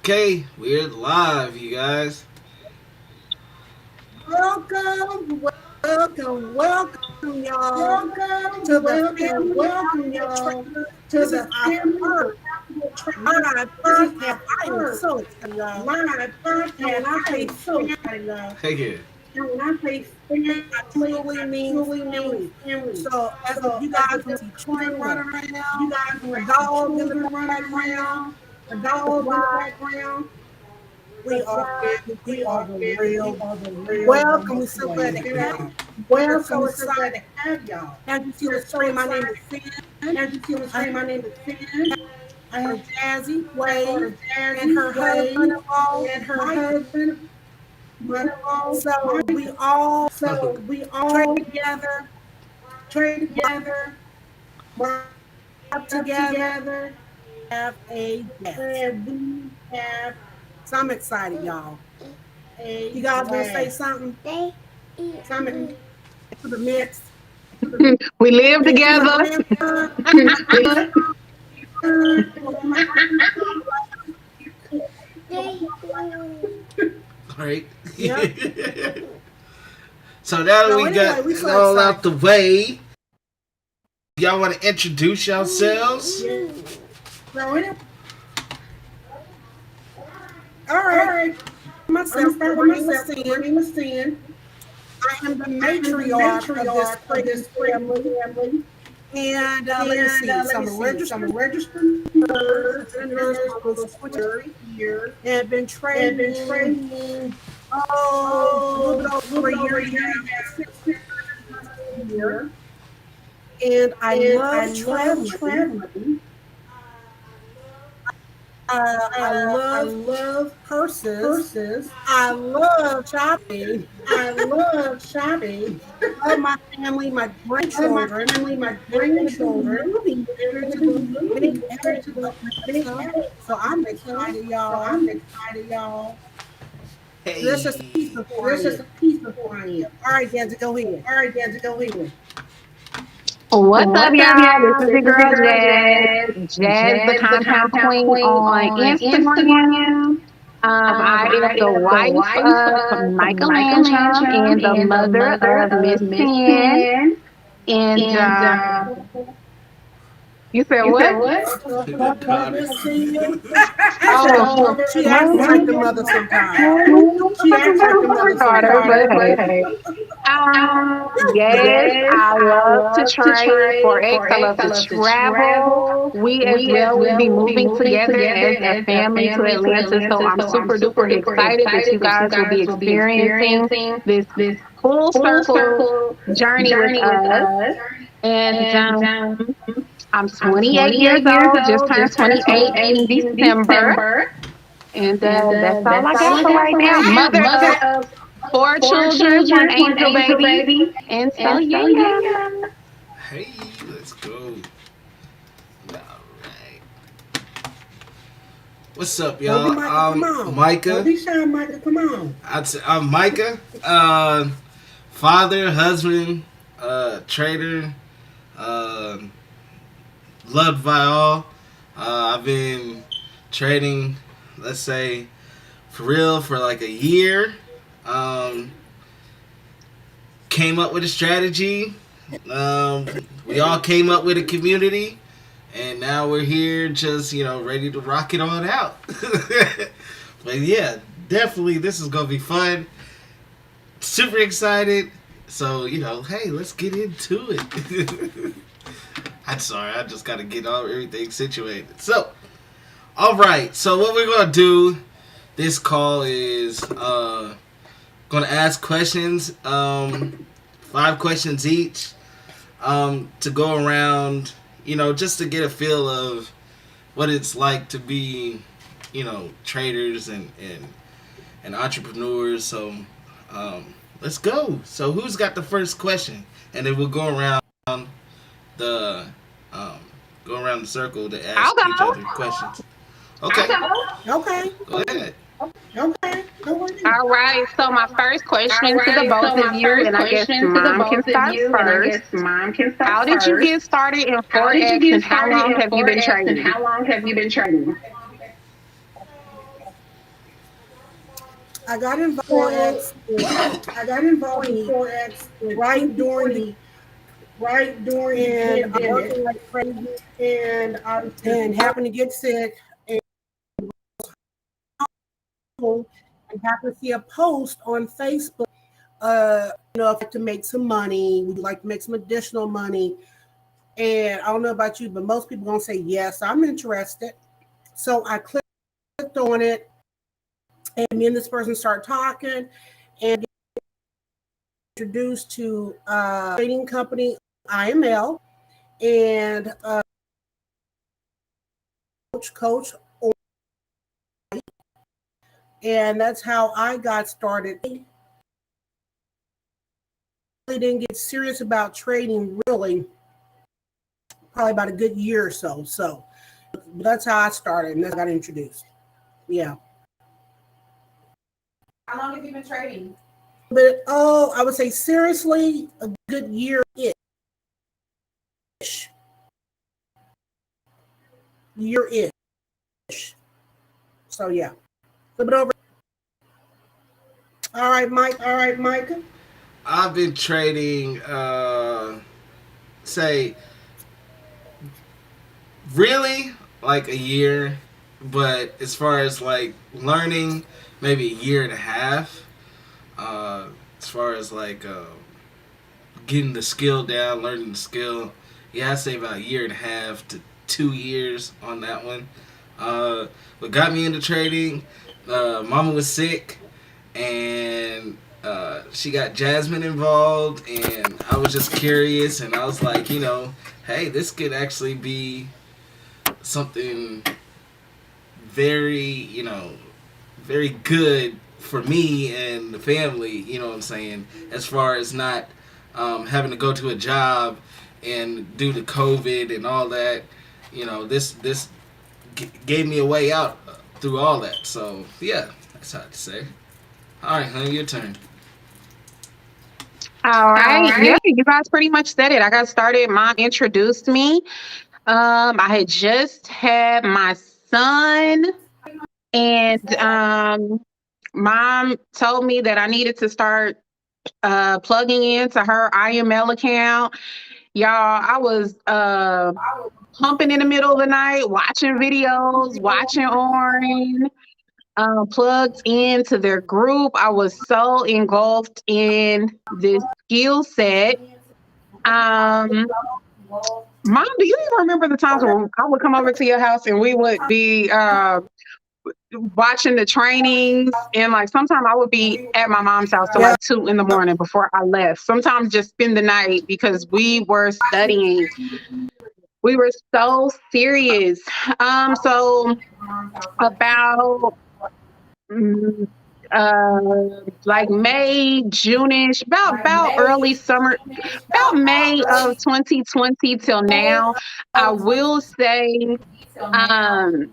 Okay, we're live, you guys. Welcome, welcome, y'all, to the Welcome, Family welcome, Audio y'all, Trailer. to This is the our Family first Trailer. live This is podcast. our I am first so excited, y'all. live And when podcast. I I say am so family, excited, y'all. Hey, yeah. And when I say family, I truly I mean truly mean family. family. So, as if So, you as guys if can see children you running you around, guys a can see dog in the children running background, around, a that's dog in the why background. we That's are why family. We we are are the family. We real. are the real Welcome. We're so glad to have McCoy. you. We're Welcome. so We're so glad excited. to have y'all. As you see on We're the so screen, my name excited. is Finn. As you see on the I screen, my name is Finn. I her have Jazzy my Wave daughter and Jazzy, her Wade, husband-in-law, and her Michael. husband, Michael, So we Michael. all So we trade all together, trade together, work work together, together, have a guest. and we have So I'm excited, y'all. a You guys want to say blast. something Coming to the mix, We live to the together. grandson? All right. Yep. So now that So we got anyway, we it so all out excited. the way, y'all want to introduce yourselves? yeah. So anyway, All all right. right. I'm Myself, gonna start my with name is myself. My Sin. name is Sin. I am the I am the matriarch of this matriarch of crazy this crazy family. family. And let me And see. let So me I'm a see. So I'm a registered registered nurse. nurse, I've been a a nurse nurse for for almost almost 20 20 years, and have been and been training training a little bit a little over a bit year over a and a year half, and a half, 6 months a year. year. And I And I love love traveling. traveling. I I love love purses. purses. I love shopping. I love shopping. I love my family, my Love my grandchildren. family, my We're going to do grandchildren. moving We're there going to to do the big movies there adult to the big stuff. adult So I'm stuff. excited, So y'all. I'm excited, y'all. So that's just a piece Hey. before I There's just am. a piece before I am. All right, Daddy, go ahead. All right, Daddy, go ahead. What's up, What's up, y'all? This y'all? is This your is your girl girl Jazz. Jazz. Jazz, the Jazz, the content content queen queen on on Instagram. Instagram. I I am the am the wife wife of of Michael Landrum Michelangelo and the and the mother mother of of Miss Miss 10. Ten. And And you said you said what? what? The The mother of daughter. Miss Sin. I said the Oh, mother She of Miss acts well, like the Ten. mother sometimes. She I'm acts like the her mother daughter, but sometimes, but hey. hey. Yes, Yes, I I love to love to train for train X. for I X. love I to love to travel. travel. We as We as well will be well will be moving moving together together as a as a family to family to Atlanta. So Atlanta. I'm So I'm super super duper duper excited that you excited that you guys will be guys will be experiencing experiencing this this full full circle circle journey with journey with us. us. And And I'm I'm 28 years 28 years old, just old, turned just turned 28 28 in in December. December. And And that's all that's I all got I for got right for now. right now. Mother Mother of Okay. of four four children, one children, one angel angel baby. baby. And so, And so, yeah. yeah. Hey, let's go. All right. What's up, Don't be y'all? Michael. Come on. Don't Micah. be shy, Micah. Come on. I'm Micah. Father, husband, trader, uh, loved by all. I've been trading, let's say, for real for like a year. Um, came up with a strategy. Um, we all came up with a community, and now we're here, just ready to rock it on out. But yeah, definitely, this is gonna be fun. Super excited. So hey, let's get into it. I'm sorry, I just gotta get all everything situated. So, all right. So what we're gonna do this call is gonna ask questions, 5 questions each, to go around, just to get a feel of what it's like to be, traders and entrepreneurs. So, let's go. So who's got the first question? And then we'll the um, go around the circle to I'll ask each go. other questions. Okay, Okay. go ahead. Okay. No worries. All right. So, my first All question to the right. both So of my you, first and I guess question to the mom can both of start you, and I first. guess mom can start How did you first. get started in How did you Forex, get and how started long in have you been Forex, and trading? how long have you been trading? I got involved So in I got involved in 2020, Forex in right during the 2020, right during the and I'm pandemic, working like crazy and I was just and happened to get sick and happened to see a post on Facebook. If to make some money, would you like to make some additional money? And I don't know about you, but most people gonna say yes, I'm interested. So I clicked on it, and me and this person start talking, and introduced to a trading company, IML, and coach, and that's how I got started. I really didn't get serious about trading really, probably about a good year or so. So that's how I started, and then I got introduced. Yeah. How long have you been trading? But I would say seriously, a good year ish. Year ish. So yeah. Flip it over. All right, Mike. all right, Micah. I've been trading, say, really like a year, but as far as like learning, maybe a year and a half. As far as like getting the skill down, learning the skill, yeah, I'd say about a year and a half to 2 years on that one. What got me into trading, mama was sick, and she got Jasmine involved, and I was just curious, and I was like, hey, this could actually be something very, very good for me and the family, you know what I'm saying, as far as not having to go to a job and due to COVID and all that, this gave me a way out through all that. So, yeah, that's how to say. All right, honey, your turn. All All right. Yeah, right. you guys pretty much said it. I got started. Mom introduced me. I had just had my son, and mom told me that I needed to start plugging into her IML account. Y'all, I was pumping in the middle of the night, watching videos, watching Orange, plugged into their group. I was so engulfed in this skill set. Um, Mom, do you even remember the times when I would come over to your house and we would be watching the trainings? And like sometimes I would be at my mom's house till Yeah. like 2 in the morning before I left. Sometimes just spend the night because we were studying. We were so serious. So about mm, like May, June-ish, about early summer, about May of 2020 till now, I will say um,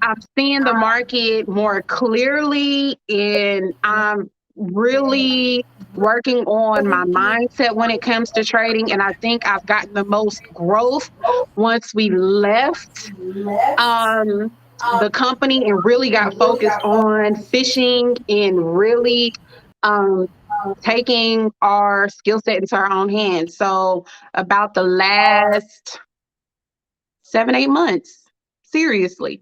I'm seeing the market more clearly, and I'm really working on my mindset when it comes to trading. And I think I've gotten the most growth once we left um, the company and really got focused on fishing and really um, taking our skill set into our own hands. So about the last 7, 8 months, seriously.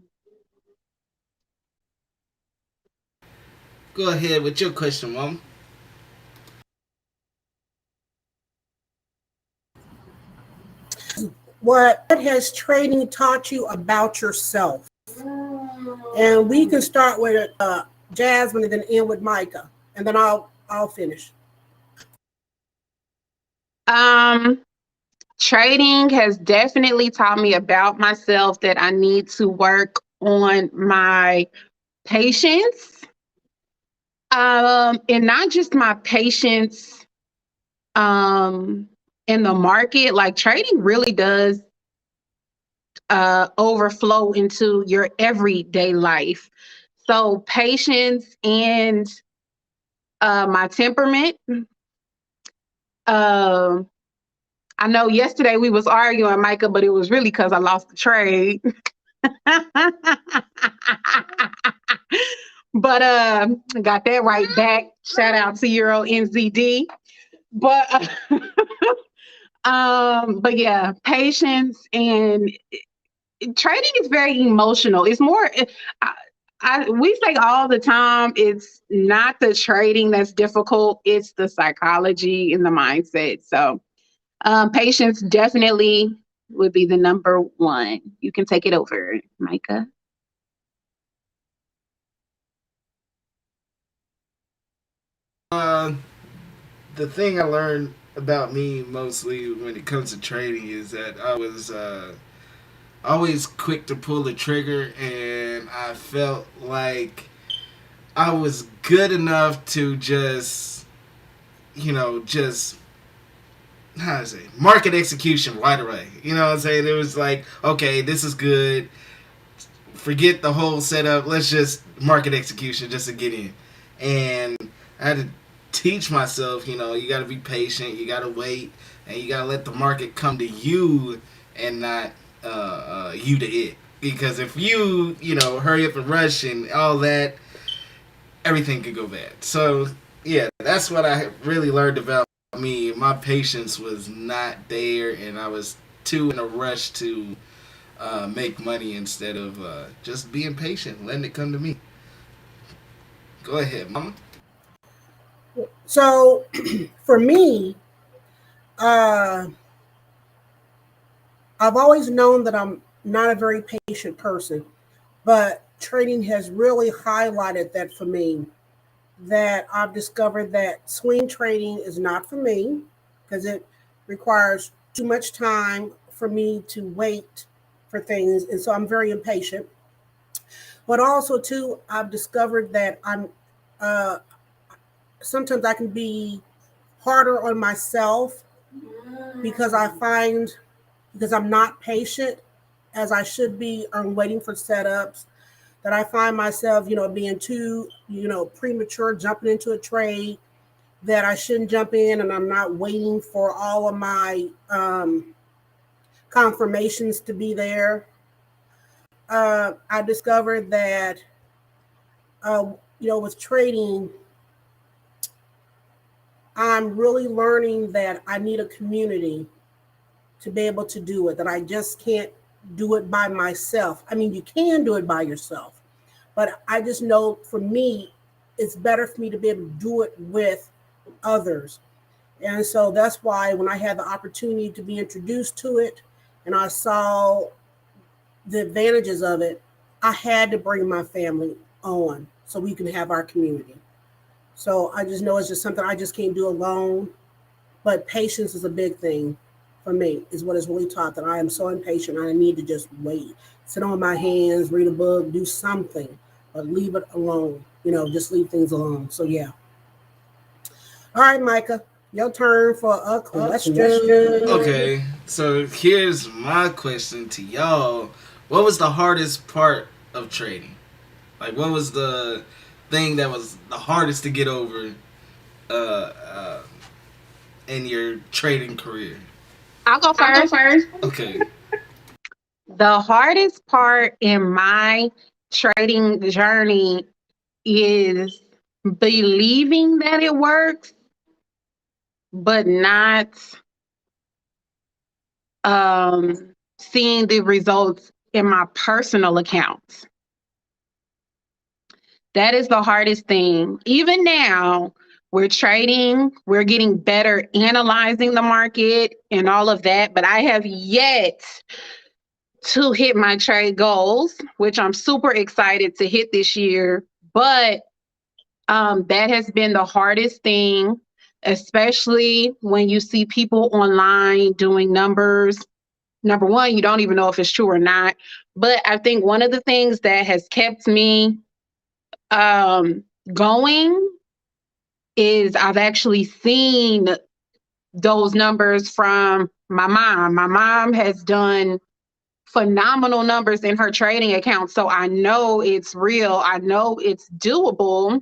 Go ahead with your question, mom. What has trading taught you about yourself? And we can start with Jasmine and then end with Micah, and then I'll finish. Um, Trading has definitely taught me about myself that I need to work on my patience. And not just my patience um in the market. Like trading really does overflow into your everyday life. So patience and my temperament. Um I know yesterday we was arguing, Micah, but it was really because I lost the trade. But got that right back. Shout out to Euro NZD. But but yeah, patience and trading is very emotional. It's more we say all the time, it's not the trading that's difficult, it's the psychology and the mindset. So patience definitely would be the number one. You can take it over, Micah. Uh, the thing I learned about me mostly when it comes to trading is that I was always quick to pull the trigger, and I felt like I was good enough to just, just how to say market execution right away. You know what I'm saying? It was like, okay, this is good. Forget the whole setup. Let's just market execution just to get in. And I had to teach myself, you got to be patient. You got to wait, and you got to let the market come to you and not you to it. Because if you hurry up and rush and all that, everything could go bad. So yeah, that's what I really learned about me. My patience was not there, and I was too in a rush to make money instead of just being patient, letting it come to me. Go ahead, mama. So for me, uh, I've always known that I'm not a very patient person, but trading has really highlighted that for me. That I've discovered that swing trading is not for me because it requires too much time for me to wait for things, and so I'm very impatient. But also, too, I've discovered that I'm uh, sometimes I can be harder on myself because I find because I'm not patient as I should be on waiting for setups, that I find myself, being too, premature, jumping into a trade that I shouldn't jump in, and I'm not waiting for all of my confirmations to be there. I discovered that, with trading, I'm really learning that I need a community to be able to do it, that I just can't do it by myself. I mean, you can do it by yourself, but I just know for me, it's better for me to be able to do it with others. And so that's why when I had the opportunity to be introduced to it and I saw the advantages of it, I had to bring my family on so we can have our community. So I just know it's just something I just can't do alone. But patience is a big thing for me, is what is really taught, that I am so impatient. I need to just wait, sit on my hands, read a book, do something, but leave it alone. Just leave things alone. So yeah. All right, Micah, your turn for a question. Okay, so here's my question to y'all. What was the hardest part of trading? Like, what was the thing that was the hardest to get over uh, uh, in your trading career? I'll go first. Okay. The hardest part in my trading journey is believing that it works, but not seeing the results in my personal accounts. That is the hardest thing. Even now, we're trading, we're getting better analyzing the market and all of that, but I have yet to hit my trade goals, which I'm super excited to hit this year. But that has been the hardest thing, especially when you see people online doing numbers. Number one, you don't even know if it's true or not. But I think one of the things that has kept me going is I've actually seen those numbers from my mom. My mom has done phenomenal numbers in her trading account. So I know it's real. I know it's doable.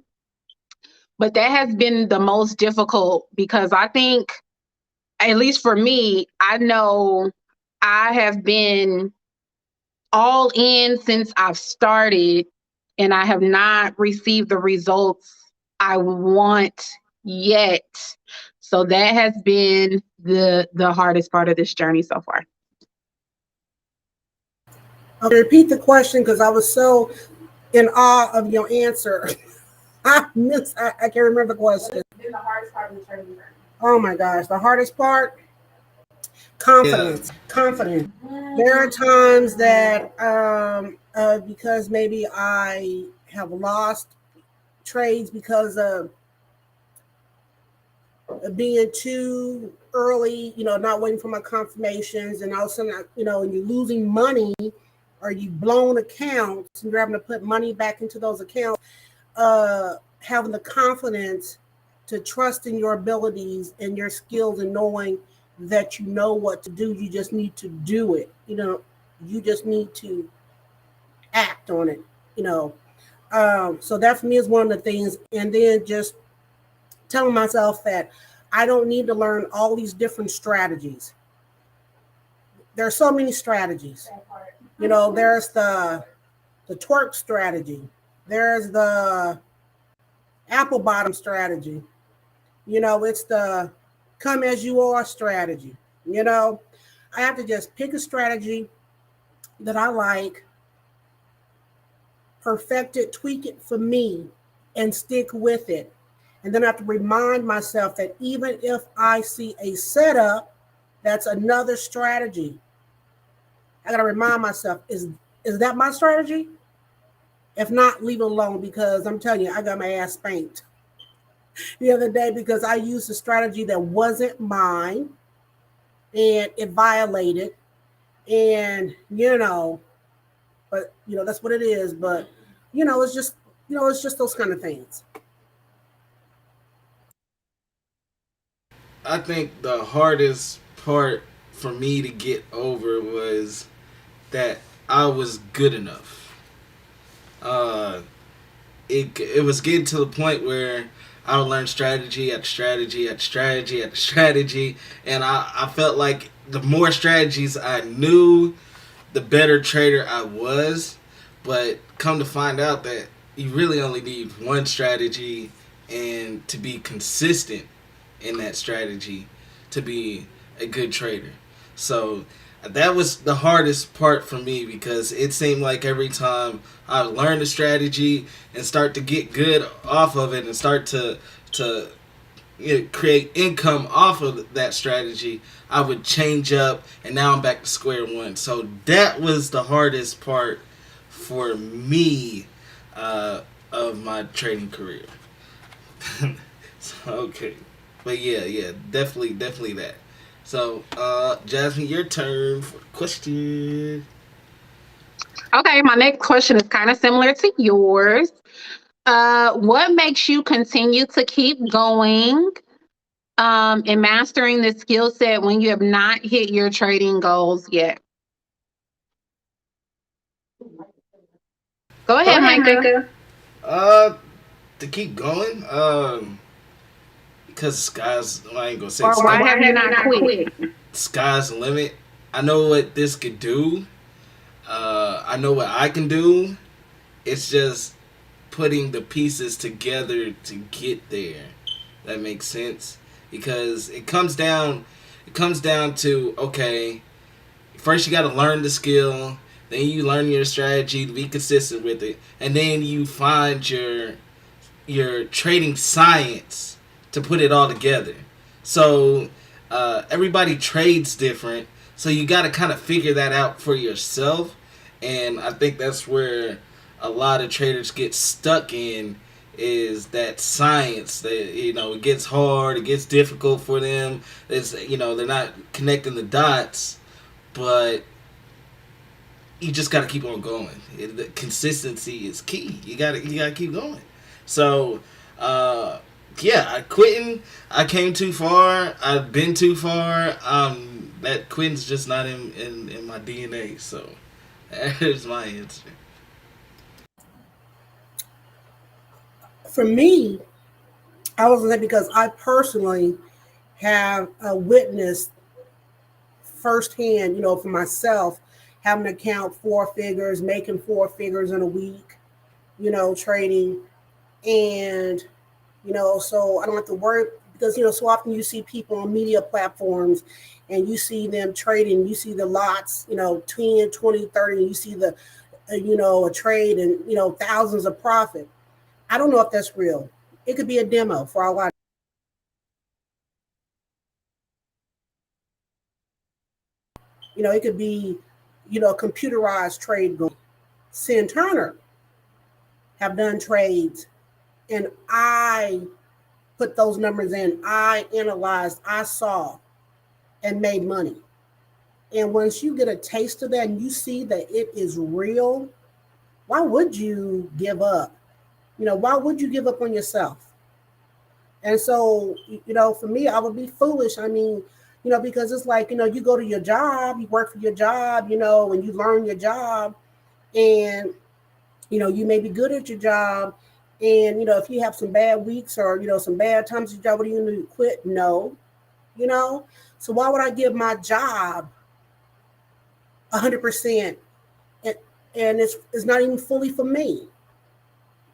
But that has been the most difficult because I think, at least for me, I know I have been all in since I've started. and I have not received the results I want yet. So that has been the hardest part of this journey so far. Okay, repeat the question because I was so in awe of your answer. I can't remember the question. What has been the hardest part of the journey? Oh my gosh, the hardest part? Confidence. Yeah. Confidence. There are times that because maybe I have lost trades because of being too early, not waiting for my confirmations, and all of a sudden, and you're losing money or you've blown accounts and you're having to put money back into those accounts, having the confidence to trust in your abilities and your skills and knowing that you know what to do. You just need to do it. You just need to act on it, So that for me is one of the things. And then just telling myself that I don't need to learn all these different strategies. There are so many strategies. There's the twerk strategy. There's the apple bottom strategy. It's the come as you are strategy. I have to just pick a strategy that I like, perfect it, tweak it for me, and stick with it. And then I have to remind myself that even if I see a setup, that's another strategy. I got to remind myself, is that my strategy? If not, leave it alone, because I'm telling you, I got my ass spanked the other day because I used a strategy that wasn't mine and it violated. And, but, that's what it is. But, it's just those kind of things. I think the hardest part for me to get over was that I was good enough. It was getting to the point where I would learn strategy after strategy after strategy after strategy, and I felt like the more strategies I knew, the better trader I was. But come to find out that you really only need one strategy, and to be consistent in that strategy to be a good trader. So that was the hardest part for me, because it seemed like every time I learned a strategy and start to get good off of it and start to create income off of that strategy, I would change up, and now I'm back to square one. So that was the hardest part for me of my trading career. Okay. But yeah, definitely that. So, Jasmine, your turn for the question. Okay, my next question is kind of similar to yours. What makes you continue to keep going and mastering the skill set when you have not hit your trading goals yet? Go ahead, Micah. To keep going, because sky's, I ain't gonna say Or why have you not quit? Sky's the limit. I know what this could do. I know what I can do. It's just putting the pieces together to get there. That makes sense, because it comes down to, okay, first you got to learn the skill, then you learn your strategy to be consistent with it, and then you find your trading science to put it all together. So everybody trades different, so you got to kind of figure that out for yourself. And I think that's where a lot of traders get stuck in, is that science. That, it gets hard, it gets difficult for them. They're not connecting the dots, but you just got to keep on going. The consistency is key. You got to keep going. So, quitting. I came too far. I've been too far. That quitting's just not in my DNA. So, there's my answer. For me, I was going to say, because I personally have witnessed firsthand, for myself, having an account 4 figures, making 4 figures in a week, trading. And, so I don't have to worry because, so often you see people on media platforms and you see them trading, you see the lots, 10, 20, 30, and you see a trade and, thousands of profit. I don't know if that's real. It could be a demo for a lot. It could be, a computerized trade going. Sin Turner have done trades, and I put those numbers in. I analyzed, I saw, and made money. And once you get a taste of that and you see that it is real, why would you give up? Why would you give up on yourself? And so, for me, I would be foolish. I mean, because it's like, you go to your job, you work for your job, and you learn your job, and, you may be good at your job. And, if you have some bad weeks or, some bad times at your job, what are you going to quit? No, So why would I give my job 100%? And it's not even fully for me.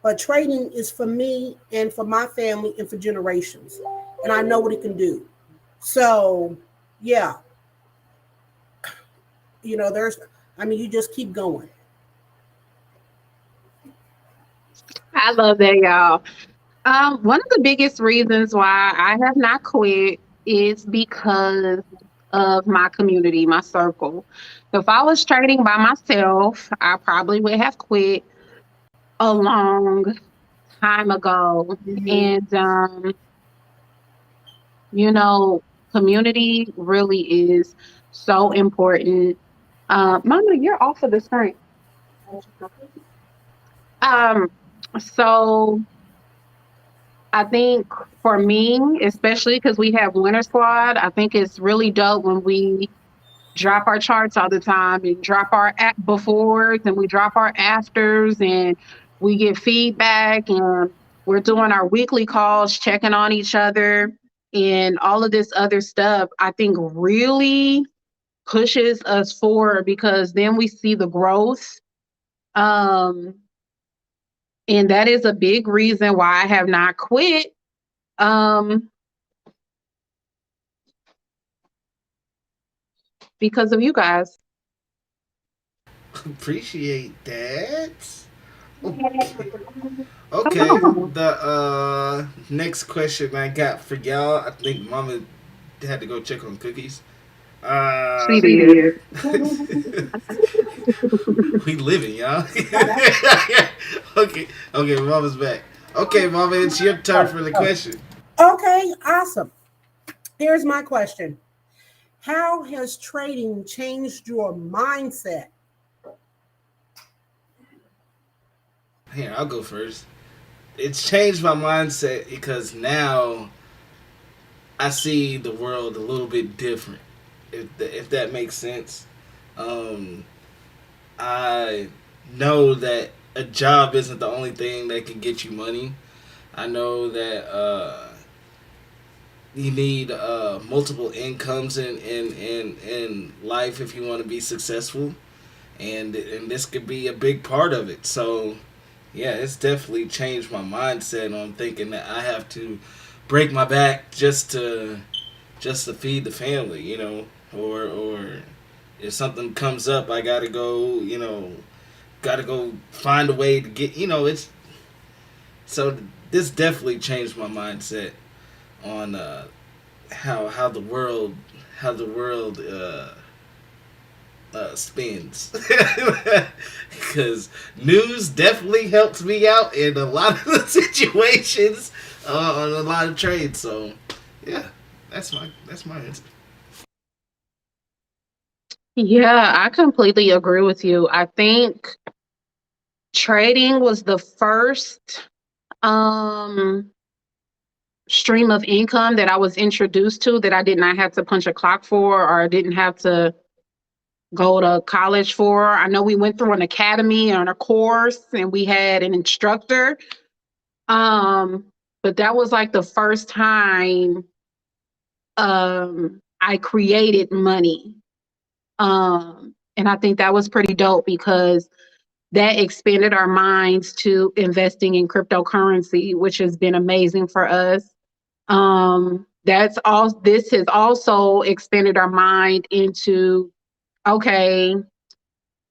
But trading is for me and for my family and for generations. And I know what it can do. So, yeah, you just keep going. I love that, y'all. One of the biggest reasons why I have not quit is because of my community, my circle. If I was trading by myself, I probably would have quit a long time ago. Mm-hmm. And you know, community really is so important. Mama, you're off of the screen. Um, so I think for me, especially because we have Winter Squad, I think it's really dope when we drop our charts all the time and drop our befores and we drop our afters and we get feedback and we're doing our weekly calls, checking on each other and all of this other stuff. I think really pushes us forward because then we see the growth. Um, and that is a big reason why I have not quit. Um, because of you guys. Appreciate that. Okay. Come Okay. on. The next question I got for y'all. I think Mama had to go check on cookies. She She did. did. We living, y'all. Okay. Okay. Mama's back. Okay, Mama, it's your turn for the question. Okay, awesome. Here's my question. How has trading changed your mindset? Here, I'll go first. It's changed my mindset because now I see the world a little bit different. If that makes sense. Um, I know that a job isn't the only thing that can get you money. I know that you need multiple incomes in life if you want to be successful, and this could be a big part of it. So, yeah, it's definitely changed my mindset on thinking that I have to break my back just to feed the family, or if something comes up, I gotta go, gotta go find a way to get, it's so this definitely changed my mindset on how the world spins because news definitely helps me out in a lot of the situations on a lot of trades. So yeah, that's my answer. Yeah, I completely agree with you. I think trading was the first um stream of income that I was introduced to that I did not have to punch a clock for or didn't have to go to college for. I know we went through an academy and a course and we had an instructor. Um, but that was like the first time I created money. And I think that was pretty dope because that expanded our minds to investing in cryptocurrency, which has been amazing for us. This has also expanded our mind into, okay,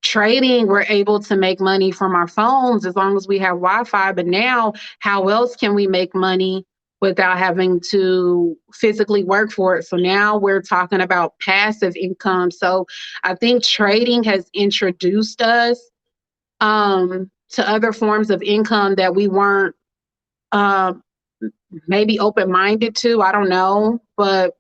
trading, we're able to make money from our phones as long as we have Wi-Fi. But now, how else can we make money without having to physically work for it? So now we're talking about passive income. So I think trading has introduced us to other forms of income that we weren't um, maybe open-minded to. I don't know, but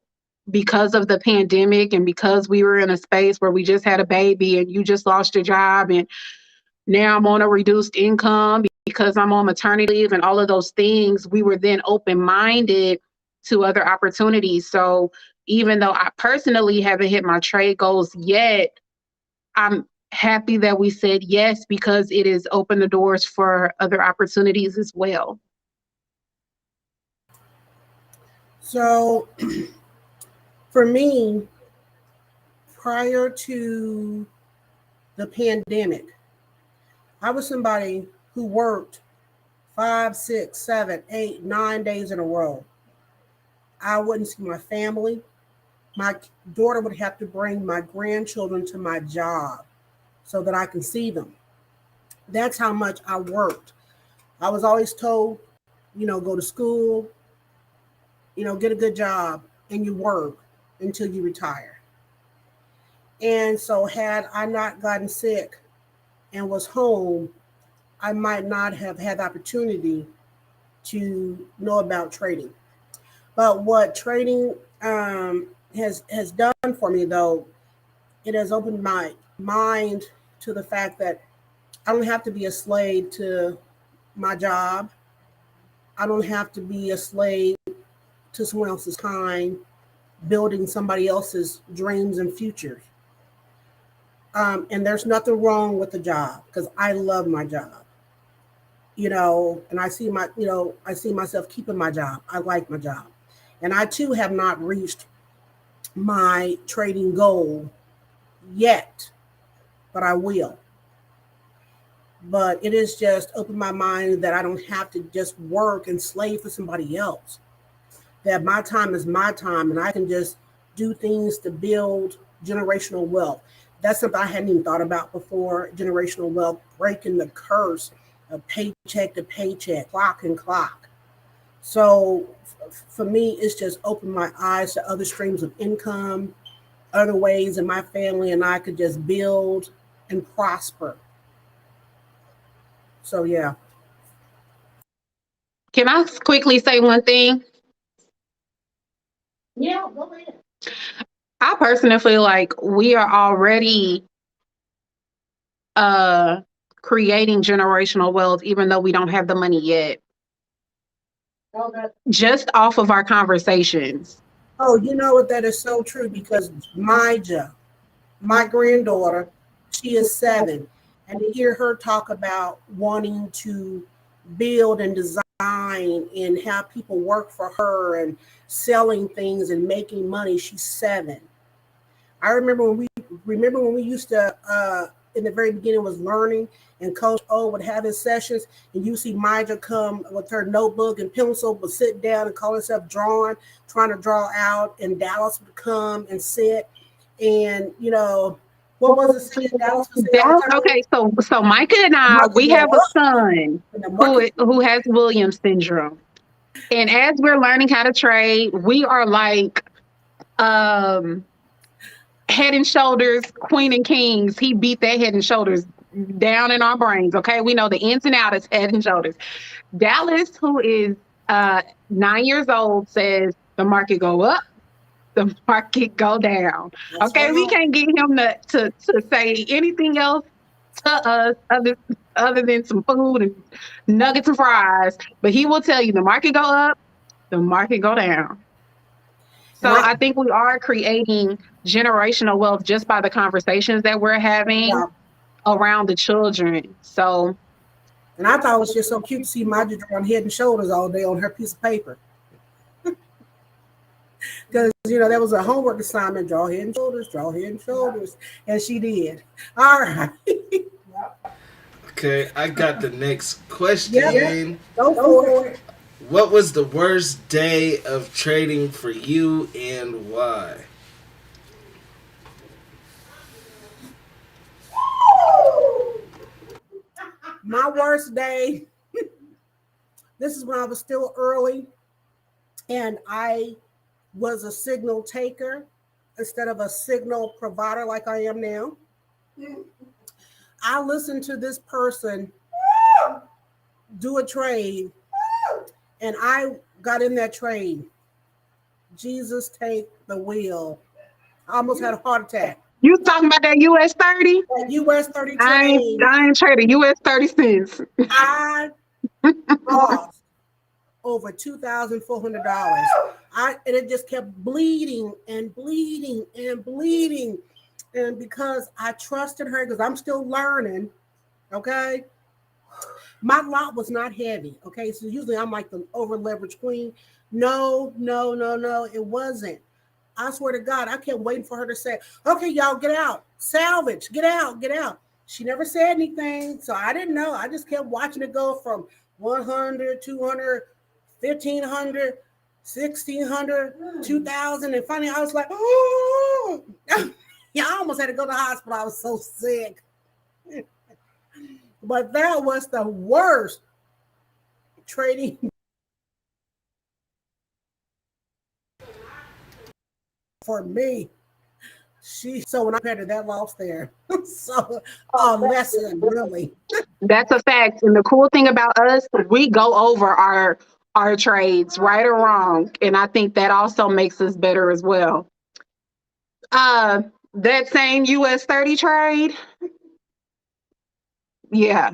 because of the pandemic and because we were in a space where we just had a baby and you just lost your job and now I'm on a reduced income because I'm on maternity leave and all of those things, we were then open-minded to other opportunities. So even though I personally haven't hit my trade goals yet, I'm happy that we said yes because it has opened the doors for other opportunities as well. So for me, prior to the pandemic, I was somebody who worked 5, 6, 7, 8, 9 days in a row. I wouldn't see my family. My daughter would have to bring my grandchildren to my job so that I can see them. That's how much I worked. I was always told, go to school, get a good job, and you work until you retire. And so had I not gotten sick and was home, I might not have had the opportunity to know about trading. But what trading has done for me, though, it has opened my mind to the fact that I don't have to be a slave to my job. I don't have to be a slave to someone else's time, building somebody else's dreams and futures. And there's nothing wrong with the job because I love my job. And I see myself keeping my job. I like my job. And I too have not reached my trading goal yet, but I will. But it has just opened my mind that I don't have to just work and slave for somebody else. That my time is my time and I can just do things to build generational wealth. That's something I hadn't even thought about before, generational wealth, breaking the curse of paycheck to paycheck, clock and clock. So for me, it's just opened my eyes to other streams of income, other ways that my family and I could just build and prosper. So, yeah. Can I quickly say one thing? Yeah, go ahead. I personally feel like we are already creating generational wealth, even though we don't have the money yet, just off of our conversations. Oh, you know what? That is so true because Maja, my granddaughter, she is 7. And to hear her talk about wanting to build and design and have people work for her and selling things and making money, she's 7. I remember when we used to in the very beginning was learning, and Coach O would have his sessions, and you see Maja come with her notebook and pencil, would sit down and call herself trying to draw out, and Dallas would come and sit, and what was it saying? Dallas would say all the time? Okay, so Micah and I, we have a son who has Williams syndrome, and as we're learning how to trade, we are like head and shoulders, queen and kings. He beat that head and shoulders down in our brains. Okay, we know the ins and outs is head and shoulders. Dallas, who is 9 years old, says the market go up, the market go down. That's Okay, right. we can't get him to say anything else to us other than some food and nuggets and fries. But he will tell you the market go up, the market go down. So I think we are creating generational wealth just by the conversations that we're having around the children. So, and I thought it was just so cute to see Maja drawing head and shoulders all day on her piece of paper. Because that was a homework assignment: draw head and shoulders, and she did. All right. Okay, I got the next question. Yep. Go for it. What was the worst day of trading for you and why? My worst day. This is when I was still early, and I was a signal taker instead of a signal provider like I am now. I listened to this person do a trade, and I got in that trade. Jesus, take the wheel. I almost had a heart attack. You talking about that US 30? That US 30 I trade, ain't traded US 30 cents. I lost over $2,400. And it just kept bleeding and bleeding and bleeding. And because I trusted her, because I'm still learning, okay, my lot was not heavy. Okay, so usually I'm like the over leveraged queen. No, it wasn't. I swear to God, I kept waiting for her to say, okay, y'all get out, salvage, get out. She never said anything, so I didn't know. I just kept watching it go from 100, 200, 1,500, 1,600, 2,000, and finally I was like, oh, yeah, I almost had to go to the hospital. I was so sick. But that was the worst trading for me. So when I had that loss there, so a lesson really. That's a fact. And the cool thing about us, we go over our trades, right or wrong. And I think that also makes us better as well. That same US 30 trade, yeah.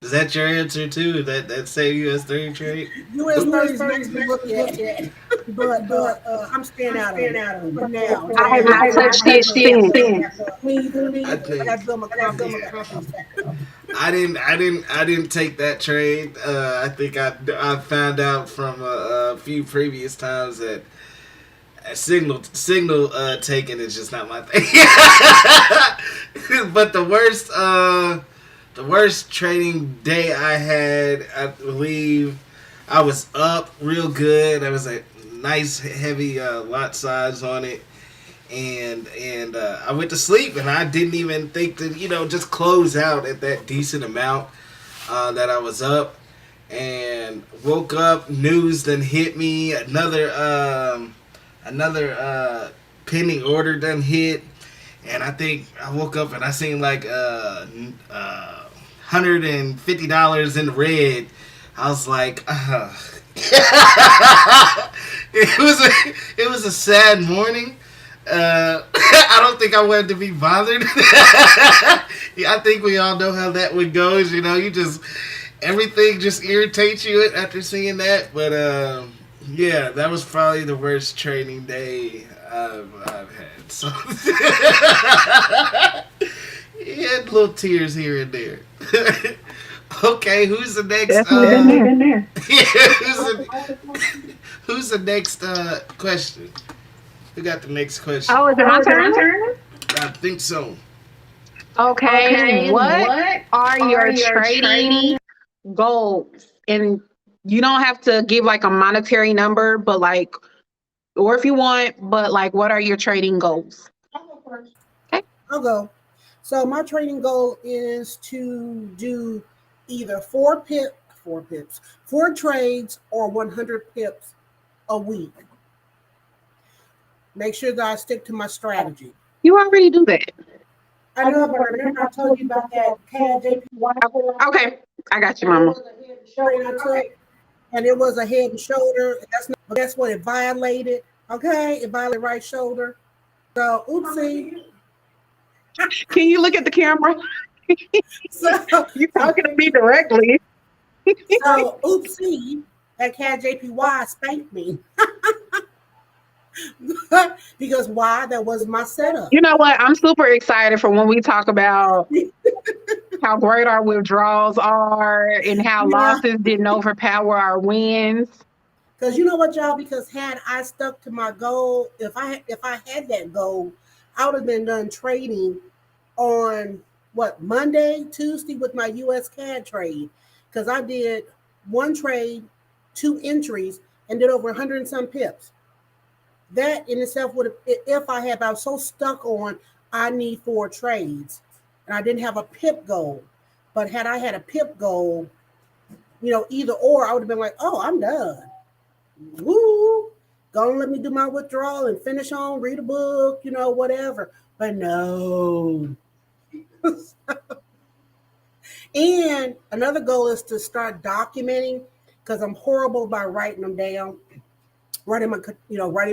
Is that your answer too? That same US 30 trade? US 30 is nice to look at, but I'm staying out of it for now. I have not touched it since. Please, I think I build my confidence. I didn't take that trade. I think I found out from a few previous times that signal taking is just not my thing. But the worst trading day I had, I believe, I was up real good. There was a nice heavy lot size on it, and I went to sleep, and I didn't even think to just close out at that decent amount that I was up, and woke up. News then hit me. Another pending order done hit, and I think I woke up and I seen like $150 in the red. I was like, it was a sad morning. I don't think I wanted to be bothered. Yeah, I think we all know how that one goes. You just everything just irritates you after seeing that. But yeah, that was probably the worst training day I've had. So yeah, little tears here and there. Okay, who's the next? Definitely been there. Who's the next question? Who got the next question? Oh, is it my turn? I think so. Okay, what are your trading goals? And you don't have to give like a monetary number, but like, or if you want, but like, what are your trading goals? Okay. I'll go. So my trading goal is to do either four trades or 100 pips a week. Make sure that I stick to my strategy. You already do that. I know, but remember I told you about that JPY. Okay, I got you, Mama. Trade I took, and it was a head and shoulder. That's what it violated. Okay, it violated right shoulder. So oopsie. Can you look at the camera? So You're talking to me directly. So oopsie, that cat JPY spanked me. Because why? That was my setup. You know what? I'm super excited for when we talk about how great our withdrawals are and how losses didn't overpower our wins. Because you know what, y'all? Because had I stuck to my goal, if I had that goal, I would have been done trading on Monday, Tuesday with my US CAD trade, because I did one trade, 2 entries, and did over 100 and some pips. That in itself would have, if I was so stuck on I need 4 trades and I didn't have a pip goal. But had I had a pip goal, either or, I would have been like, oh, I'm done. Woo! Go and let me do my withdrawal and finish on, read a book, whatever. But no. And another goal is to start documenting, because I'm horrible by writing them down. Writing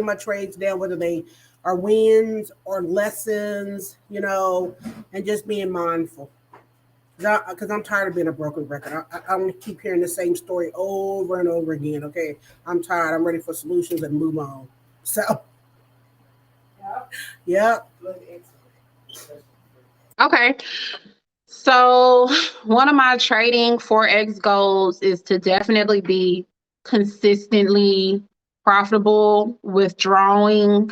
my trades down, whether they are wins or lessons, and just being mindful. Because I'm tired of being a broken record. I want to keep hearing the same story over and over again. Okay, I'm tired. I'm ready for solutions and move on. So, yeah. Okay. So one of my trading Forex goals is to definitely be consistently profitable, withdrawing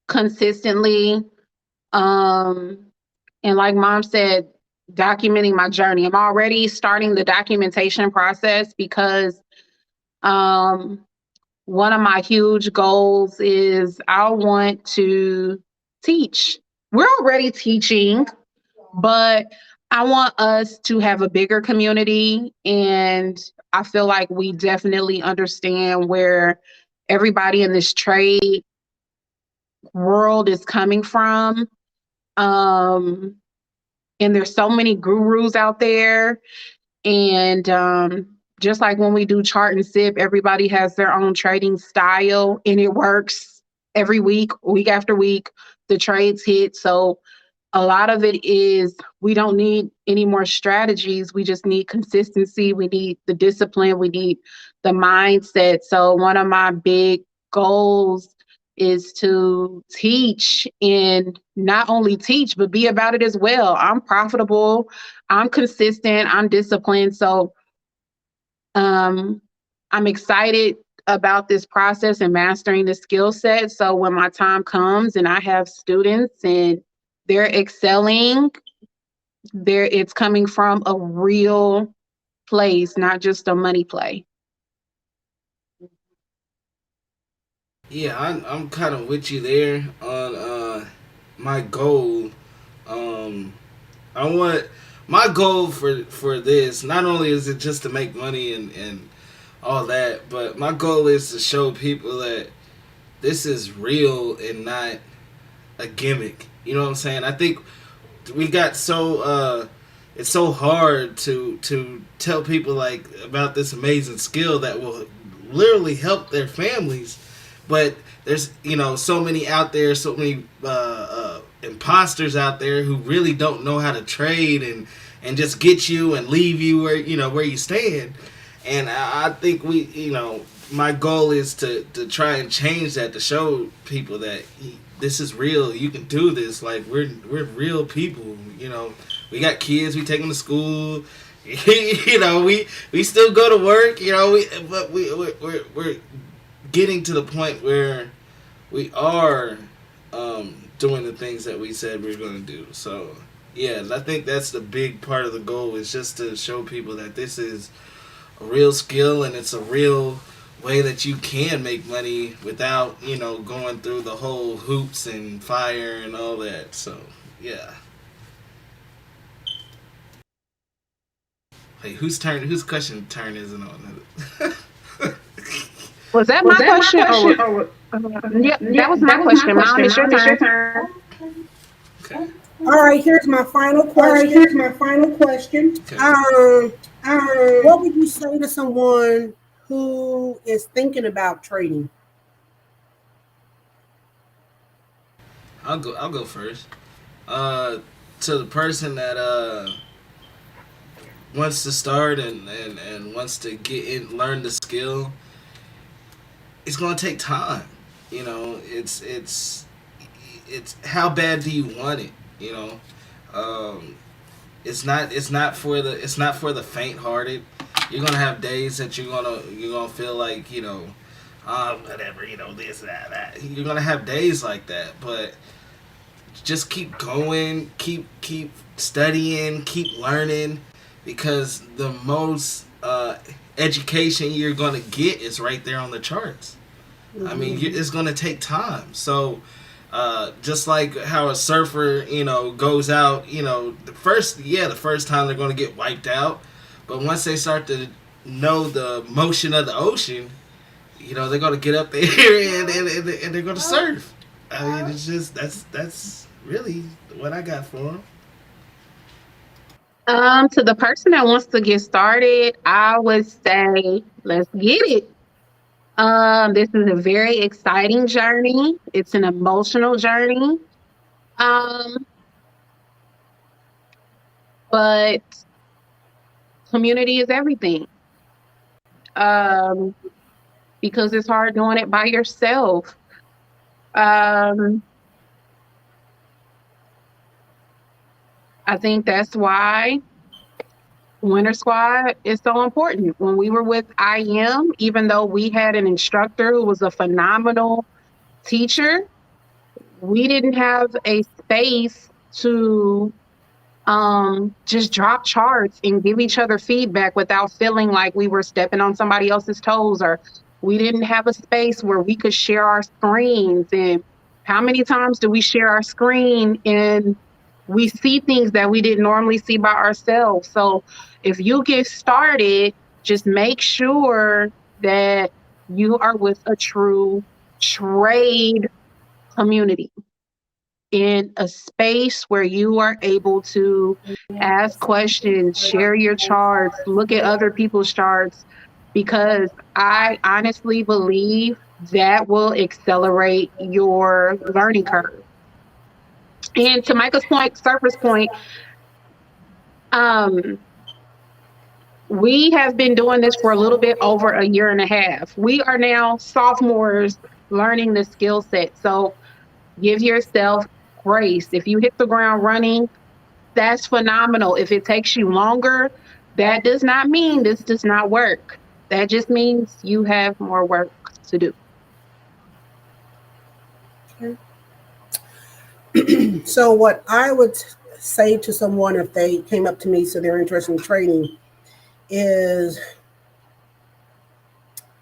consistently. And like Mom said, documenting my journey. I'm already starting the documentation process because one of my huge goals is I want to teach. We're already teaching, but I want us to have a bigger community, and I feel like we definitely understand where everybody in this trade world is coming from. And there's so many gurus out there. And just like when we do chart and sip, everybody has their own trading style and it works every week, week after week. The trades hit. So a lot of it is we don't need any more strategies. We just need consistency. We need the discipline. We need the mindset. So one of my big goals is to teach, and not only teach, but be about it as well. I'm profitable. I'm consistent. I'm disciplined. So I'm excited about this process and mastering the skill set. So when my time comes and I have students and they're excelling, it's coming from a real place, not just a money play. Yeah, I'm kind of with you there on my goal. I want my goal for this. Not only is it just to make money and all that, but my goal is to show people that this is real and not a gimmick. You know what I'm saying? I think we got so it's so hard to tell people like about this amazing skill that will literally help their families, but there's so many out there, so many imposters out there who really don't know how to trade and just get you and leave you where you stand. And I think my goal is to try and change that, to show people that this is real. You can do this. Like we're real people. We got kids. We take them to school. We still go to work. But we're getting to the point where we are doing the things that we said we were going to do. So yeah, I think that's the big part of the goal, is just to show people that this is a real skill and it's a real way that you can make money without going through the whole hoops and fire and all that. So yeah. Hey, whose question turn is it on? Was that my question? Yeah, that was my question. Mom, it's your turn. Okay. All right, here's my final question. Okay. What would you say to someone who is thinking about trading? I'll go first. To the person that wants to start and wants to get in, learn the skill, it's gonna take time. It's how bad do you want it? It's not for the faint-hearted. You're gonna have days that you're gonna feel like whatever, this that. You're gonna have days like that, but just keep going, keep studying, keep learning, because the most education you're gonna get is right there on the charts. I mean, it's gonna take time. So, just like how a surfer, goes out, the first time they're gonna get wiped out, but once they start to know the motion of the ocean, they're gonna get up there and they're gonna surf. I mean, it's just that's really what I got for them. To the person that wants to get started, I would say, let's get it. This is a very exciting journey. It's an emotional journey. Um, but community is everything. Um, because it's hard doing it by yourself. Um, I think that's why Winter Squad is so important. When we were with IM, even though we had an instructor who was a phenomenal teacher, we didn't have a space to just drop charts and give each other feedback without feeling like we were stepping on somebody else's toes, or we didn't have a space where we could share our screens. And how many times do we share our screen and we see things that we didn't normally see by ourselves? So if you get started, just make sure that you are with a true trade community, in a space where you are able to ask questions, share your charts, look at other people's charts, because I honestly believe that will accelerate your learning curve. And to Michael's point, Surfer's point, um, we have been doing this for a little bit over a year and a half. We are now sophomores learning the skill set. So give yourself grace. If you hit the ground running, that's phenomenal. If it takes you longer, that does not mean this does not work. That just means you have more work to do. So what I would say to someone if they came up to me, so they're interested in trading, is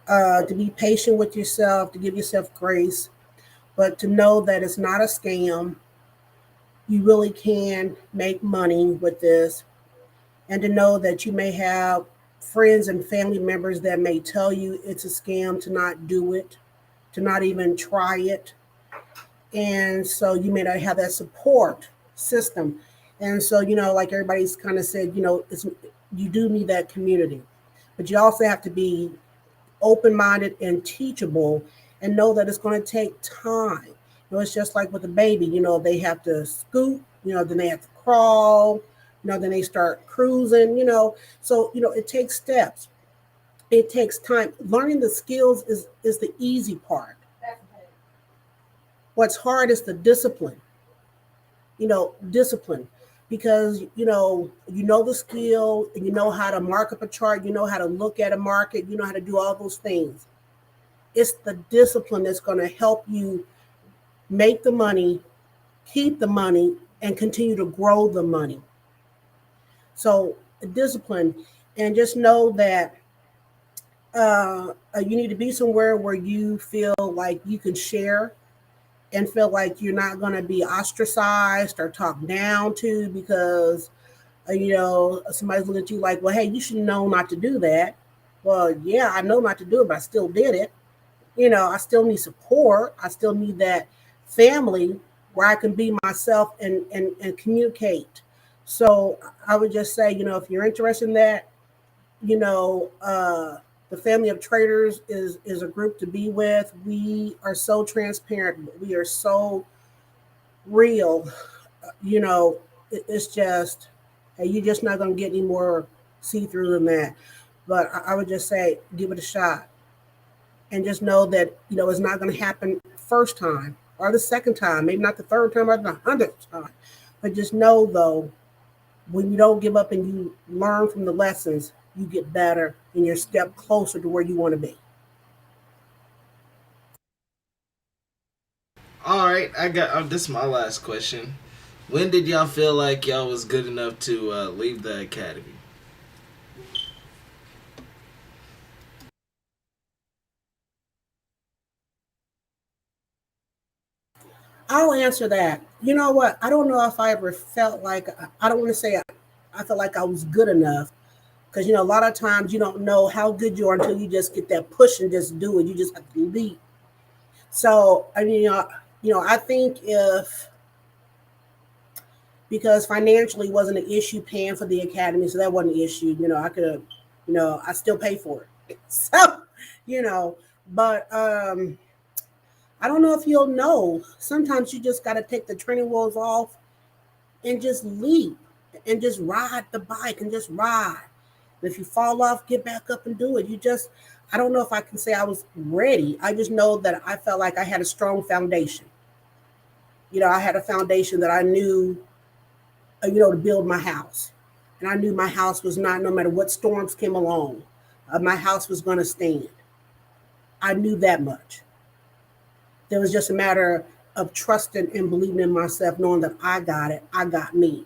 to be patient with yourself, to give yourself grace, but to know that it's not a scam. You really can make money with this, and to know that you may have friends and family members that may tell you it's a scam, to not do it, to not even try it. And so you may not have that support system. And so, like everybody's kind of said, you do need that community, but you also have to be open-minded and teachable, and know that it's going to take time. It's just like with a baby, they have to scoot, then they have to crawl, then they start cruising, so it takes steps. It takes time. Learning the skills is the easy part. What's hard is the discipline. Discipline, because the skill, and you know how to mark up a chart, you know how to look at a market, you know how to do all those things. It's the discipline that's going to help you make the money, keep the money, and continue to grow the money. So discipline, and just know that you need to be somewhere where you feel like you can share, and feel like you're not going to be ostracized or talked down to, because somebody's looking at you like, well, hey, you should know not to do that. Well, yeah, I know not to do it, but I still did it. I still need support. I still need that family where I can be myself and communicate. So I would just say, if you're interested in that, the family of traders is a group to be with. We are so transparent. We are so real. It's just, hey, you're just not going to get any more see-through than that. But I would just say, give it a shot. And just know that, it's not going to happen first time or the second time, maybe not the third time or the 100th time. But just know, though, when you don't give up and you learn from the lessons, you get better and you're a step closer to where you want to be. All right, I got this is my last question. When did y'all feel like y'all was good enough to leave the academy? I'll answer that. You know what? I don't know if I ever felt like, I don't want to say I felt like I was good enough, because a lot of times you don't know how good you are until you just get that push and just do it. You just have to leap. So I mean, I think if, because financially wasn't an issue paying for the academy, so that wasn't an issue. I could have, I still pay for it. So, you know, but I don't know if you'll know. Sometimes you just got to take the training wheels off and just leap and just ride the bike and just ride. And if you fall off, get back up and do it. I don't know if I can say I was ready. I just know that I felt like I had a strong foundation. I had a foundation that I knew, to build my house. And I knew my house was not, no matter what storms came along, my house was going to stand. I knew that much. There was just a matter of trusting and believing in myself, knowing that I got it. I got me,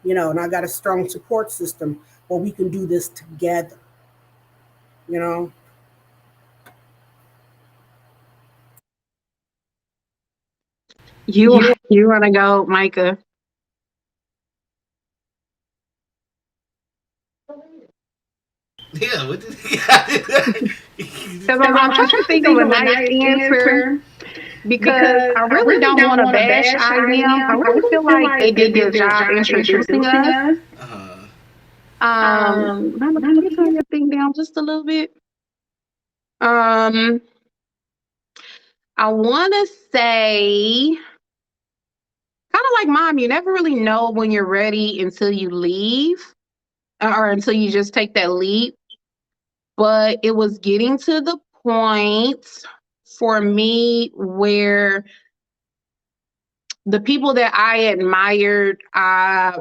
and I got a strong support system where we can do this together, you know. You want to go, Micah? Yeah, what did Because I'm trying to think of a nice answer, because I really don't want to bash IM. I really feel like they did their job introducing us. uh, Can you turn your thing down just a little bit? Um, I want to say, kind of like mom, you never really know when you're ready until you leave, or until you just take that leap. But it was getting to the point for me where the people that I admired, I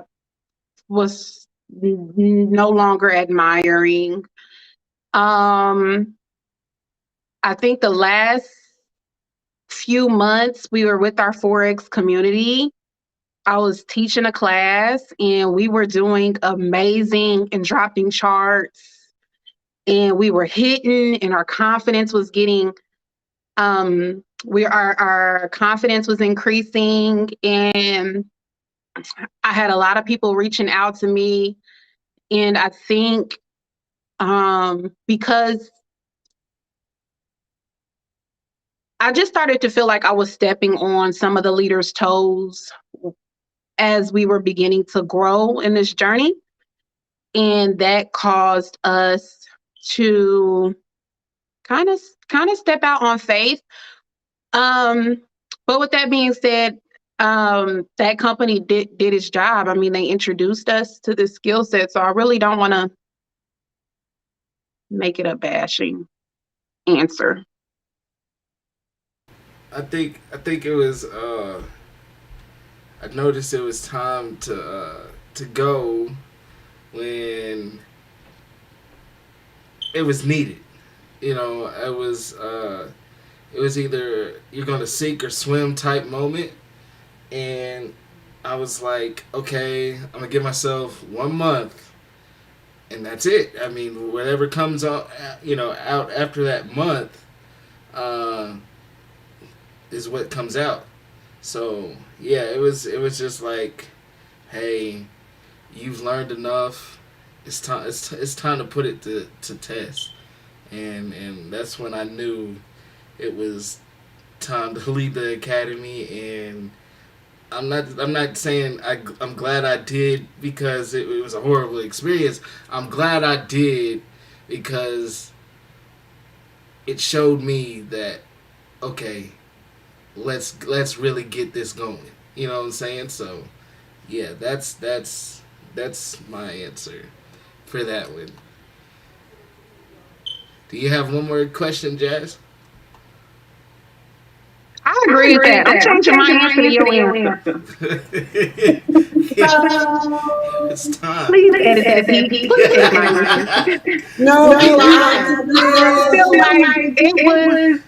was no longer admiring. Um, I think the last few months we were with our Forex community. I was teaching a class and we were doing amazing and dropping charts, and we were hitting, and our confidence was getting our confidence was increasing, and I had a lot of people reaching out to me. And I think because I just started to feel like I was stepping on some of the leaders' toes as we were beginning to grow in this journey. And that caused us to kind of step out on faith. But with that being said, that company did its job. I mean, they introduced us to this skill set. So I really don't want to make it a bashing answer. I think it was I noticed it was time to go when it was needed. It was either you're gonna sink or swim type moment, and I was like, okay, I'm gonna give myself 1 month, and that's it. I mean, whatever comes out, out after that month, uh, is what comes out. So yeah, it was just like, hey, you've learned enough. It's time to put it to test, and that's when I knew it was time to leave the academy. And I'm not saying I'm glad I did because it was a horrible experience. I'm glad I did because it showed me that, okay, let's really get this going. You know what I'm saying? So yeah, that's my answer for that one. Do you have one more question, Jazz? I agree with that. I'm changing my answer to your answer. It's time. Please edit that, Pete. Please edit my answer. No, I feel like it was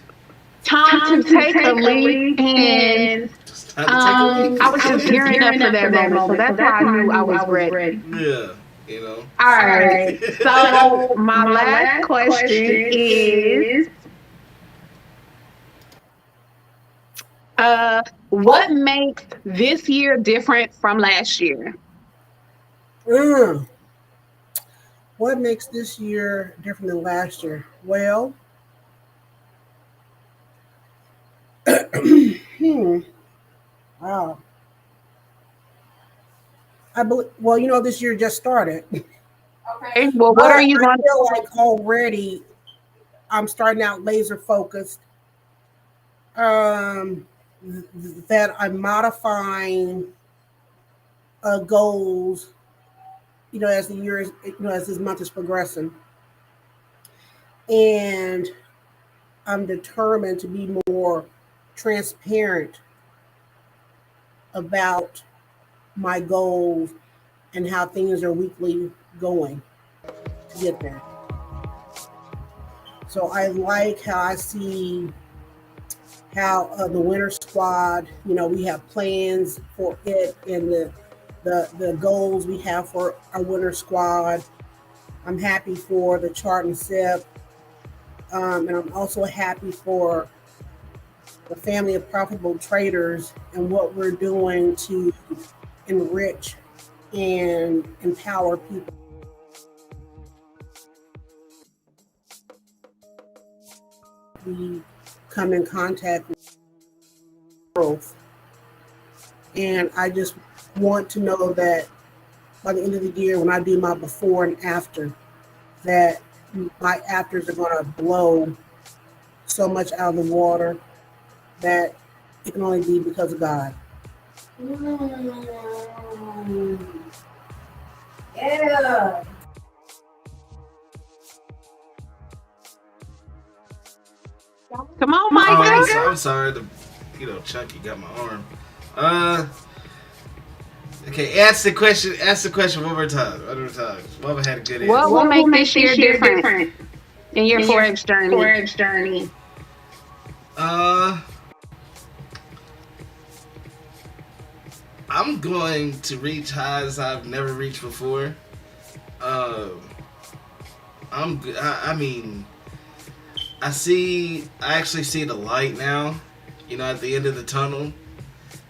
time to take a leap, and Just time to take a leap. I was just gearing up for that moment. So that's how I knew I was ready. Yeah, you know. All right. So my last question is, what makes this year different from last year? What makes this year different than last year? Well, wow. Well, this year just started. Okay. Well, what are you I going to feel like already I'm starting out laser focused. That I'm modifying goals, as the year is, as this month is progressing. And I'm determined to be more transparent about my goals and how things are weekly going to get there. So I like how I see how the winter squad, we have plans for it and the goals we have for our winter squad. I'm happy for the ChartAndSip, and I'm also happy for the family of profitable traders and what we're doing to enrich and empower people. We come in contact with growth. And I just want to know that by the end of the year, when I do my before and after, that my afters are going to blow so much out of the water that it can only be because of God. Yeah. come on, Micah? I'm sorry. Chunky got my arm. Okay, ask the question one more time. Mama had a good answer. What will make this year different in your Forex journey? I'm going to reach highs I've never reached before. I actually see the light now, at the end of the tunnel,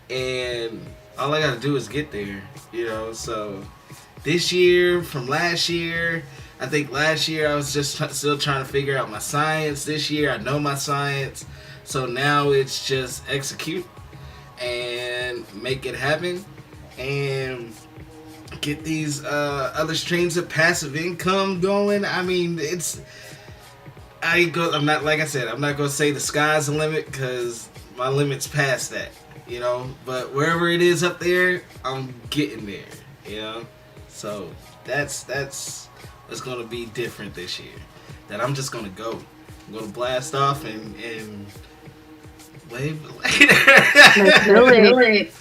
and all I gotta do is get there, so this year from last year, I think last year I was just still trying to figure out my science. This year I know my science, so now it's just execute and make it happen and get these other streams of passive income going. I'm not, like I said, I'm not gonna say the sky's the limit, because my limit's past that, but wherever it is up there, I'm getting there, so that's what's gonna be different this year, that I'm just gonna go. I'm gonna blast off and wave later. Let's do it.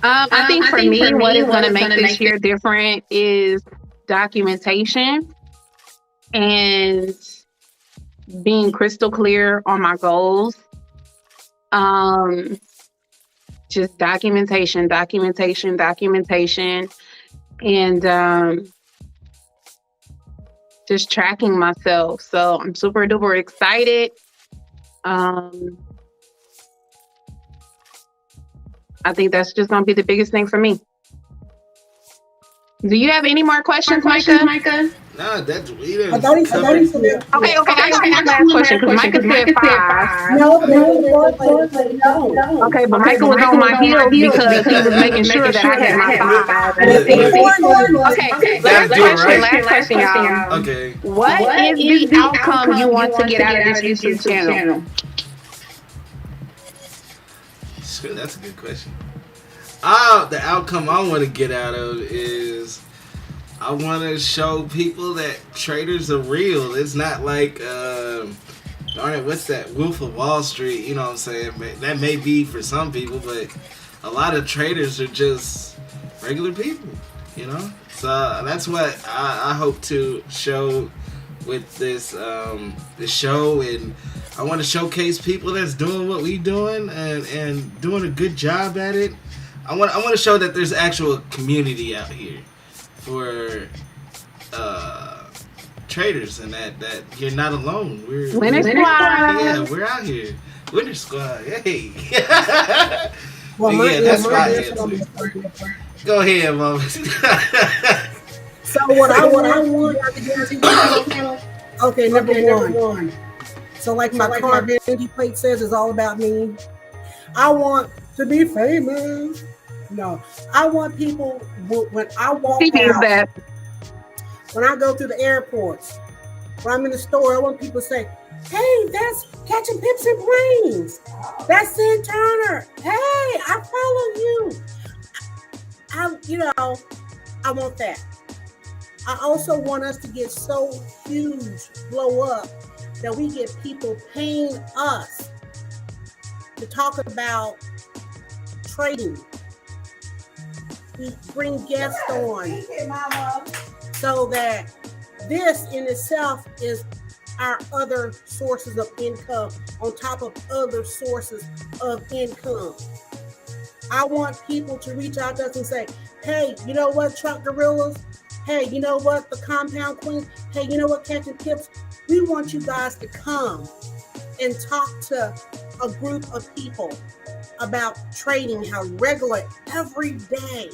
I think for me, what is going to make this year different is documentation and being crystal clear on my goals. Just documentation, and just tracking myself. So I'm super duper excited. I think that's just going to be the biggest thing for me. Do you have any more questions, Micah? Nah, that's I thought he said Okay. I got one last question, because Micah said 5. no. Okay, but Micah was on my heels because he was making sure that I had my 5. Okay, last question, y'all. Okay. What is the outcome you want to get out of this YouTube channel? That's a good question. The outcome I want to get out of is I want to show people that traders are real. It's not like, what's that? Wolf of Wall Street, you know what I'm saying? That may be for some people, but a lot of traders are just regular people, So that's what I hope to show with this show, and I want to showcase people that's doing what we doing and doing a good job at it. I want to show that there's actual community out here for traders, and that you're not alone. Winter Squad. Yeah, we're out here. Winter Squad. Hey. Well, Yeah, that's my answer. answer. Go ahead, Mom. So what I want okay, number one. So like my car vanity plate says, is all about me. I want to be famous. No, I want people when I walk He needs out, that. when I go to the airports, when I'm in the store, I want people to say, "Hey, that's Catching Pips and Brains. That's Sin Turner. Hey, I follow you." I want that. I also want us to get so huge, blow up, that we get people paying us to talk about trading. We bring guests on so that this in itself is our other sources of income on top of other sources of income. I want people to reach out to us and say, "Hey, you know what, Truck Gorillas? Hey, you know what, the Compound Queen? Hey, you know what, Catching Pips? We want you guys to come and talk to a group of people about trading, how regular, every day.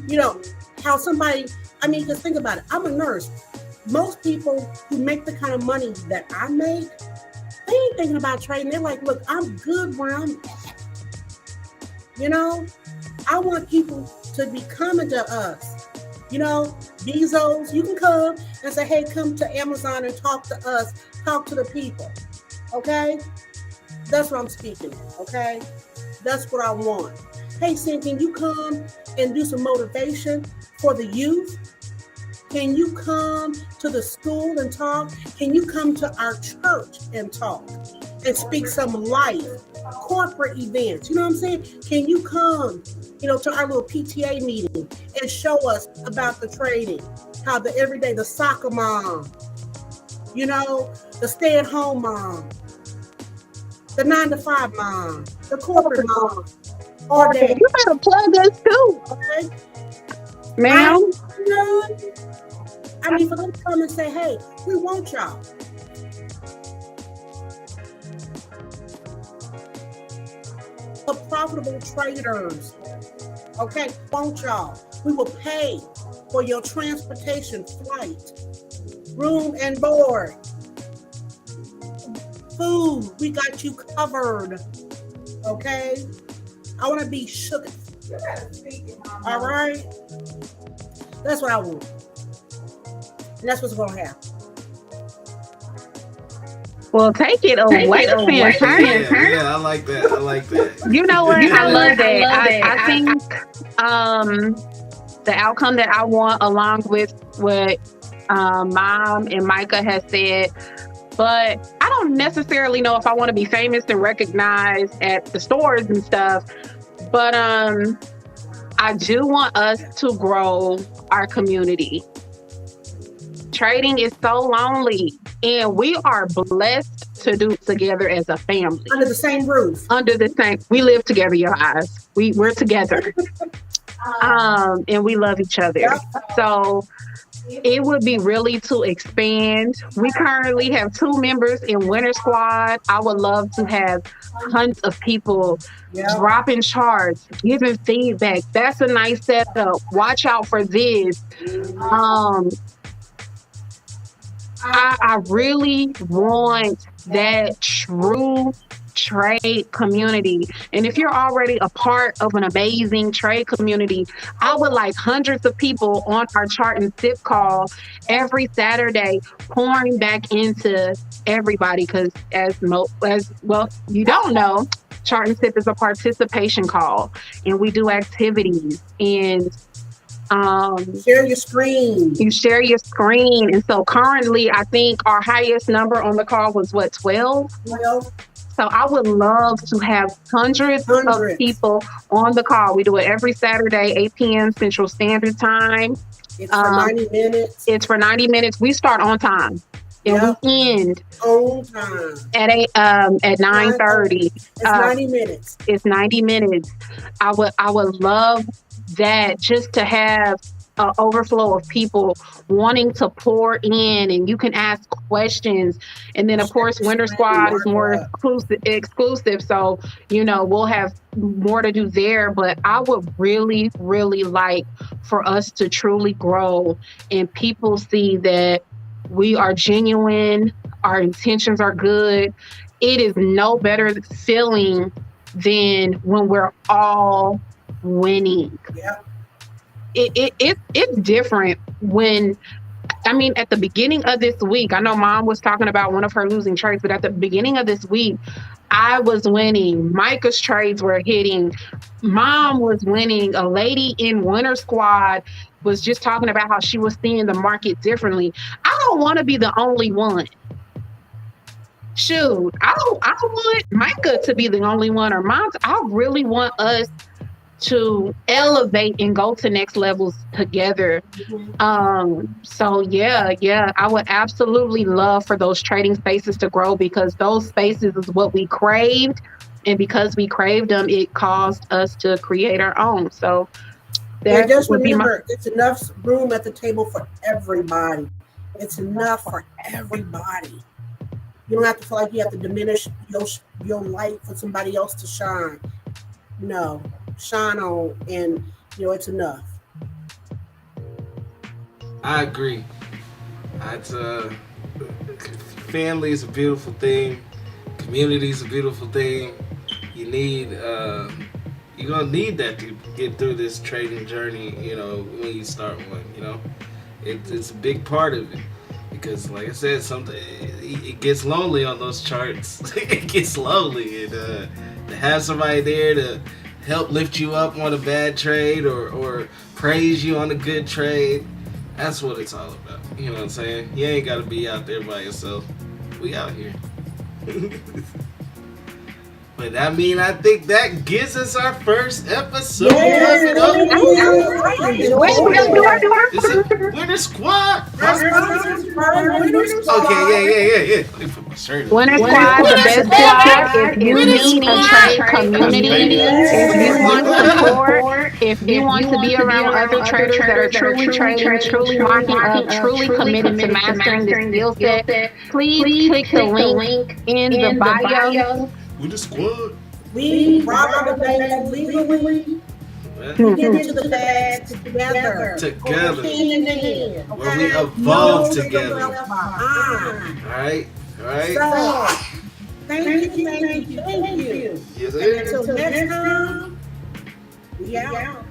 You know, how somebody, just think about it. I'm a nurse. Most people who make the kind of money that I make, they ain't thinking about trading. They're like, look, I'm good where I'm at. I want people to be coming to us. Bezos, you can come and say, hey, come to Amazon and talk to us, talk to the people. Okay? That's what I'm speaking of, okay? That's what I want. Hey, Sin, can you come and do some motivation for the youth? Can you come to the school and talk? Can you come to our church and talk and speak some life? Corporate events, you know what I'm saying? Can you come, to our little PTA meeting and show us about the trading? How the everyday, the soccer mom, the stay-at-home mom, the 9-to-5 mom, the corporate mom, all day. You better plug us too, Okay? ma'am. For them to come and say, hey, we want y'all. The profitable traders, okay, want y'all. We will pay for your transportation, flight, room and board, food. We got you covered, okay? I want to be sugar. All right? That's what I want. And that's what's going to happen. Well, take it away, Sin Turner. Yeah, I like that. You know what? I love that. I think the outcome that I want, along with what Mom and Micah has said, but I don't necessarily know if I want to be famous and recognized at the stores and stuff. But I do want us to grow our community. Trading is so lonely, and we are blessed to do it together as a family. Under the same roof. We live together, your eyes. We're together. And we love each other. Yep. So it would be really to expand. We currently have 2 members in Winter Squad. I would love to have tons of people dropping charts, giving feedback. That's a nice setup. Watch out for this. I really want that true trade community. And if you're already a part of an amazing trade community, I would like hundreds of people on our ChartAndSip call every Saturday, pouring back into everybody. Because as well, you don't know, ChartAndSip is a participation call, and we do activities and share your screen. You share your screen. And so currently, I think our highest number on the call was 12? Well, so I would love to have hundreds of people on the call. We do it every Saturday, 8 p.m. Central Standard Time. It's for 90 minutes. It's for 90 minutes. We start on time. And Yep. we end On time. at 9:30. It's 90 minutes. It's 90 minutes. I would love that, just to have an overflow of people wanting to pour in, and you can ask questions. And then of course Winter Squad is more exclusive. So, we'll have more to do there. But I would really, really like for us to truly grow and people see that we are genuine, our intentions are good. It is no better feeling than when we're all winning. Yep. It's different when, at the beginning of this week, I know Mom was talking about one of her losing trades, but at the beginning of this week, I was winning. Micah's trades were hitting. Mom was winning. A lady in Winter Squad was just talking about how she was seeing the market differently. I don't want to be the only one. Shoot, I don't want Micah to be the only one, or Mom. I really want us to elevate and go to next levels together. So yeah, I would absolutely love for those trading spaces to grow, because those spaces is what we craved, and because we craved them, it caused us to create our own. So just remember, it's enough room at the table for everybody. It's enough for everybody. You don't have to feel like you have to diminish your light for somebody else to shine. No, shine on, and it's enough. I agree. Family is a beautiful thing. Community is a beautiful thing. You're gonna need that to get through this trading journey. When you start one, it's a big part of it. Because, like I said, it gets lonely on those charts. It gets lonely, and to have somebody there to help lift you up on a bad trade or praise you on a good trade, that's what it's all about. You know what I'm saying? You ain't got to be out there by yourself. We out here. But I think that gives us our first episode. Yes. Winter Squad. Okay, yeah. Let me put my shirt on. Winter Squad, the best squad. If you need a trade community, if you want support, if you want to be around other traders that are truly trading, truly marking up, truly committed to mastering this skill set, please click the link in the bio. With the squad. We rob the bank legally. We get into the bags together. Where we evolve together. All right. So, thank you. Yes, Until next time, we out.